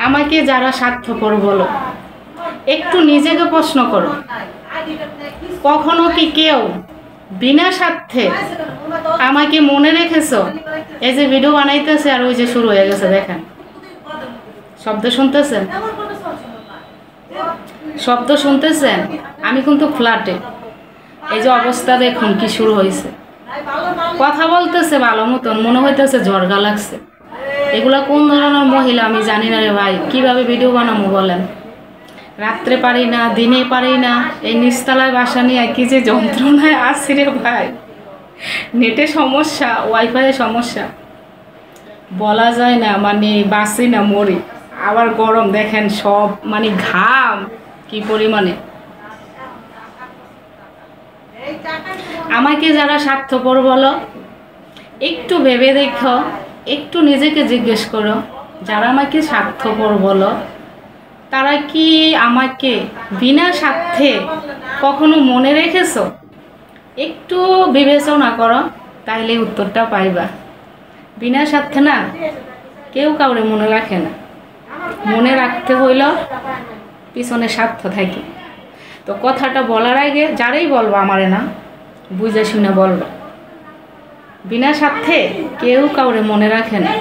আমাকে যারা স্বার্থপর বলো, একটু নিজেকে প্রশ্ন করো, কখনো কি কেউ বিনা স্বার্থে আমাকে মনে রেখেছো? এই যে ভিডিও বানাইতেছে আর ওই যে শুরু হয়ে গেছে, দেখেন শব্দ শুনতেছেন, শব্দ শুনতেছেন। আমি কিন্তু ফ্ল্যাটে, এই যে অবস্থা দেখুন কি শুরু হয়েছে। কথা বলতেছে ভালো মতন, মনে হইতেছে ঝড়গা লাগছে। এগুলা কোন ধরনের মহিলা আমি জানি না রে ভাই। কিভাবে ভিডিও বানাবো বলেন? রাত্রে পারি না, দিনে পারি না। এই নিচতলায় বাসা নিয়ে কি যে যন্ত্রণায় আসি রে ভাই। নেটে সমস্যা, ওয়াইফাইয়ে সমস্যা, বলা যায় না। মানে বাসি না মরি। আবার গরম দেখেন, সব মানে ঘাম কি পরিমাণে। আমাকে যারা স্বার্থপর বলো, একটু ভেবে দেখো, একটু নিজেকে জিজ্ঞেস করো, যারা আমাকে স্বার্থপর বলো তারা কি আমাকে বিনা স্বার্থে কখনো মনে রেখেছো? একটু বিবেচনা করো, তাইলে উত্তরটা পাইবা। বিনা স্বার্থে না কেউ কাউরে মনে রাখে না। মনে রাখতে হইল পিছনে স্বার্থ থাকে। তো কথাটা বলার আগে যারাই বলবো, আমারে না, বুঝে শুনে বলবো। বিনা স্বার্থে কেউ কাউরে মনে রাখে না।